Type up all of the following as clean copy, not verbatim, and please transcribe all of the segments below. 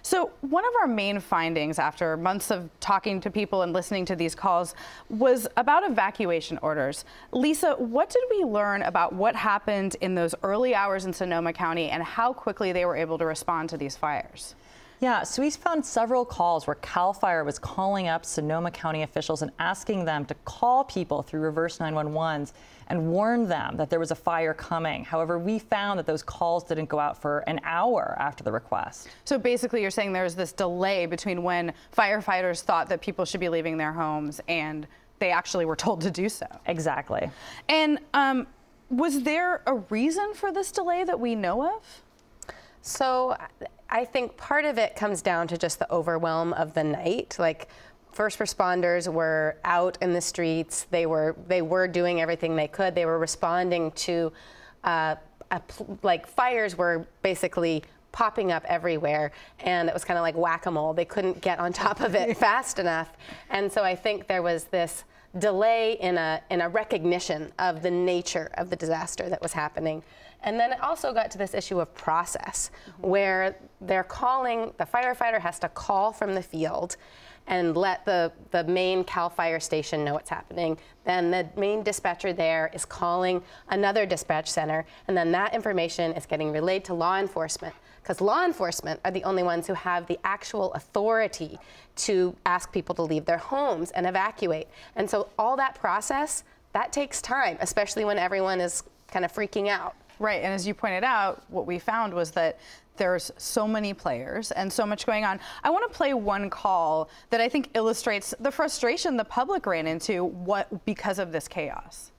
So one of our main findings after months of talking to people and listening to these calls was about evacuation orders. Lisa, what did we learn about what happened in those early hours in Sonoma County and how quickly they were able to respond to these fires? Yeah, so we found several calls where CAL FIRE was calling up Sonoma County officials and asking them to call people through reverse 911s and warn them that there was a fire coming. However, we found that those calls didn't go out for an hour after the request. So basically you're saying there's this delay between when firefighters thought that people should be leaving their homes and they actually were told to do so. Exactly. And was there a reason for this delay that we know of? So I think part of it comes down to just the overwhelm of the night. Like, first responders were out in the streets. They were doing everything they could. They were responding to like fires were basically popping up everywhere, and it was kind of like whack-a-mole. They couldn't get on top of it fast enough, and so I think there was this delay in a recognition of the nature of the disaster that was happening. And then it also got to this issue of process, where they're calling, the firefighter has to call from the field and let the main CAL FIRE station know what's happening. Then the main dispatcher there is calling another dispatch center, and then that information is getting relayed to law enforcement, because law enforcement are the only ones who have the actual authority to ask people to leave their homes and evacuate. And so all that process, that takes time, especially when everyone is kind of freaking out. Right, and as you pointed out, what we found was that there's so many players and so much going on. I want to play one call that I think illustrates the frustration the public ran into because of this chaos.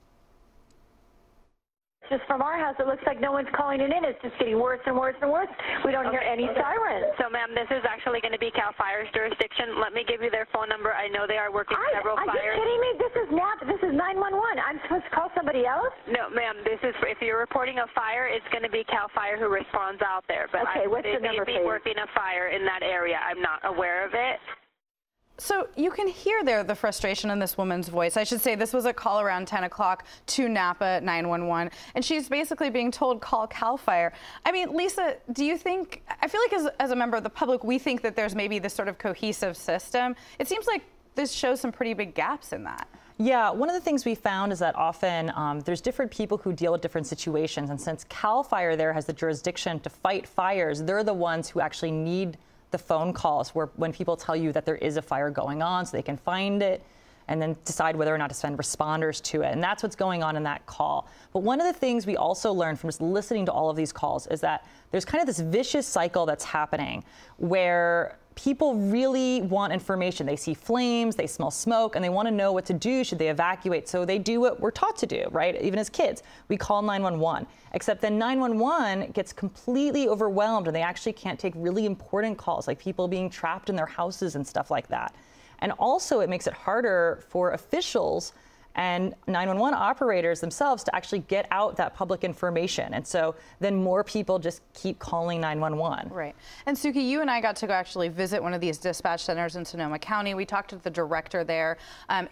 Just from our house, it looks like no one's calling it in. It's just getting worse and worse and worse. We don't hear any sirens. So, ma'am, this is actually going to be CAL FIRE's jurisdiction. Let me give you their phone number. I know they are working several fires. Are you kidding me? This is 911. I'm supposed to call somebody else? No, ma'am. This is if you're reporting a fire, it's going to be CAL FIRE who responds out there. But okay, what's the number, they may be working a fire in that area. I'm not aware of it. So you can hear there the frustration in this woman's voice. I should say this was a call around 10 o'clock to Napa 911, and she's basically being told, call CAL FIRE. I mean, Lisa, do you think, I feel like as a member of the public, we think that there's maybe this sort of cohesive system. It seems like this shows some pretty big gaps in that. Yeah, one of the things we found is that often there's different people who deal with different situations, and since CAL FIRE there has the jurisdiction to fight fires, they're the ones who actually need the phone calls when people tell you that there is a fire going on, so they can find it and then decide whether or not to send responders to it. And that's what's going on in that call. But one of the things we also learned from just listening to all of these calls is that there's kind of this vicious cycle that's happening where people really want information. They see flames, they smell smoke, and they want to know what to do should they evacuate. So they do what we're taught to do, right? Even as kids, we call 911. Except then 911 gets completely overwhelmed and they actually can't take really important calls, like people being trapped in their houses and stuff like that. And also it makes it harder for officials and 911 operators themselves to actually get out that public information. And so then more people just keep calling 911. Right. And Sukey, you and I got to go actually visit one of these dispatch centers in Sonoma County. We talked to the director there.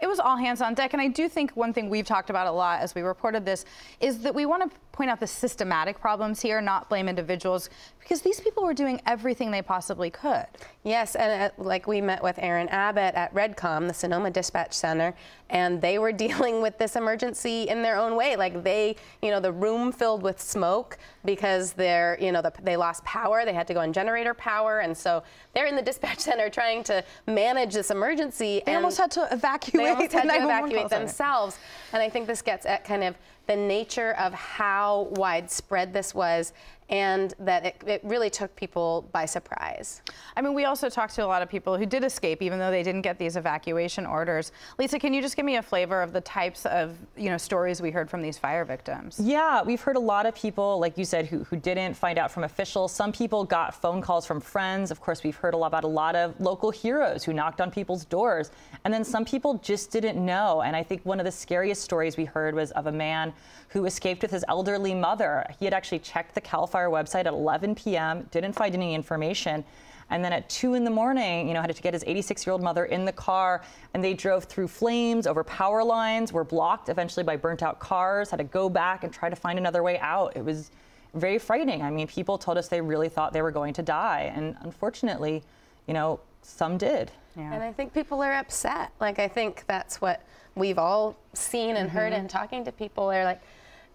It was all hands on deck. And I do think one thing we've talked about a lot as we reported this is that we want to point out the systematic problems here, not blame individuals, because these people were doing everything they possibly could. Yes, and like we met with Aaron Abbott at Redcom, the Sonoma Dispatch Center, and they were dealing with this emergency in their own way. Like they, the room filled with smoke because they're, they lost power. They had to go on generator power, and so they're in the dispatch center trying to manage this emergency. They almost had to evacuate. They almost had to evacuate themselves, and I think this gets at kind of the nature of how widespread this was, and that it really took people by surprise. I mean, we also talked to a lot of people who did escape, even though they didn't get these evacuation orders. Lisa, can you just give me a flavor of the types of stories we heard from these fire victims? Yeah, we've heard a lot of people, like you said, who didn't find out from officials. Some people got phone calls from friends. Of course, we've heard about a lot of local heroes who knocked on people's doors. And then some people just didn't know. And I think one of the scariest stories we heard was of a man who escaped with his elderly mother. He had actually checked the CAL FIRE website at 11 p.m., didn't find any information. And then at 2 in the morning, had to get his 86-year-old mother in the car, and they drove through flames, over power lines, were blocked eventually by burnt out cars, had to go back and try to find another way out. It very frightening. I mean, people told us they really thought they were going to die, and unfortunately, you know, some did. Yeah. And I think people are upset. Like, I think that's what we've all seen and heard in talking to people. They're like,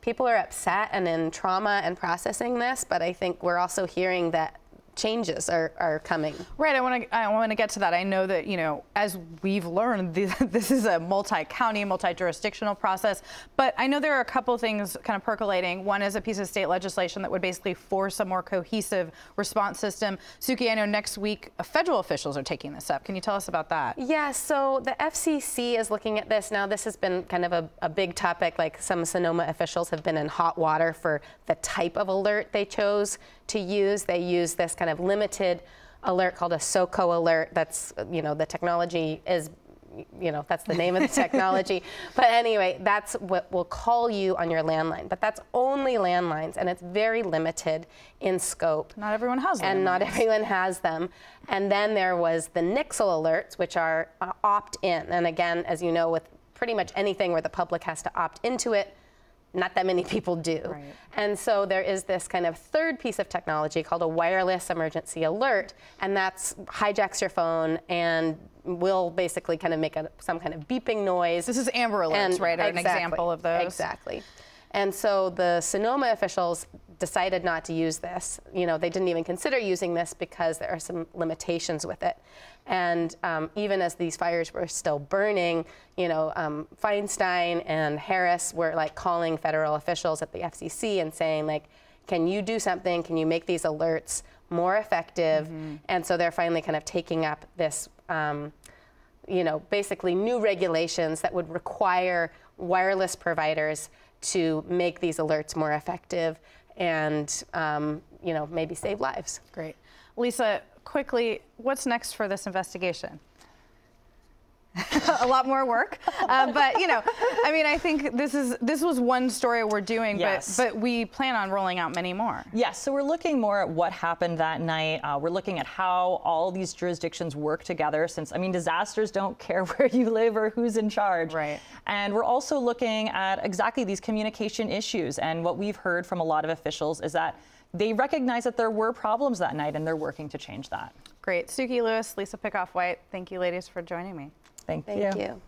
people are upset and in trauma and processing this, but I think we're also hearing that changes are coming. Right. I want to get to that. I know that, you know, as we've learned, this is a multi-county, multi-jurisdictional process. But I know there are a couple things kind of percolating. One is a piece of state legislation that would basically force a more cohesive response system. Sukey, I know next week federal officials are taking this up. Can you tell us about that? Yeah. So the FCC is looking at this now. This has been kind of a big topic. Like, some Sonoma officials have been in hot water for the type of alert they chose to use. They use this kind of limited alert called a Soco Alert. That's, you know, the technology is, you know, that's the name of the technology. But anyway, that's what will call you on your landline. But that's only landlines, and it's very limited in scope. Not everyone has them. And not everyone has them. And then there was the Nixle alerts, which are opt-in. And again, as you know, with pretty much anything where the public has to opt into it, not that many people do. Right. And so there is this kind of third piece of technology called a wireless emergency alert, and that's hijacks your phone and will basically kind of make some kind of beeping noise. This is Amber Alerts, right? An example of those. Exactly. And so the Sonoma officials decided not to use this. You know, they didn't even consider using this because there are some limitations with it. And even as these fires were still burning, you know, Feinstein and Harris were like calling federal officials at the FCC and saying, like, can you do something? Can you make these alerts more effective? And so they're finally kind of taking up this, you know, basically new regulations that would require wireless providers to make these alerts more effective and, you know, maybe save lives. Great. Lisa, quickly, what's next for this investigation? A lot more work, but you know, I mean, I think this was one story we're doing, yes. but we plan on rolling out many more. Yes, so we're looking more at what happened that night. We're looking at how all these jurisdictions work together, since, I mean, disasters don't care where you live or who's in charge. Right. And we're also looking at exactly these communication issues, and what we've heard from a lot of officials is that they recognize that there were problems that night and they're working to change that. Great. Sukey Lewis, Lisa Pickoff-White, thank you ladies for joining me. Thank you. Thank you.